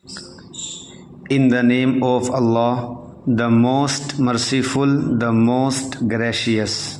In the name of Allah, the most merciful, the most gracious.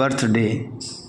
birthday.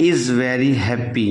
is very happy.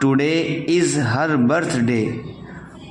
Today is her birthday.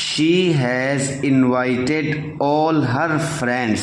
She has invited all her friends.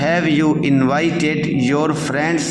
have you invited your friends؟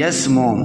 yes mom،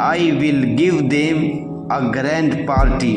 I will give them a grand party.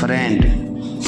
friend.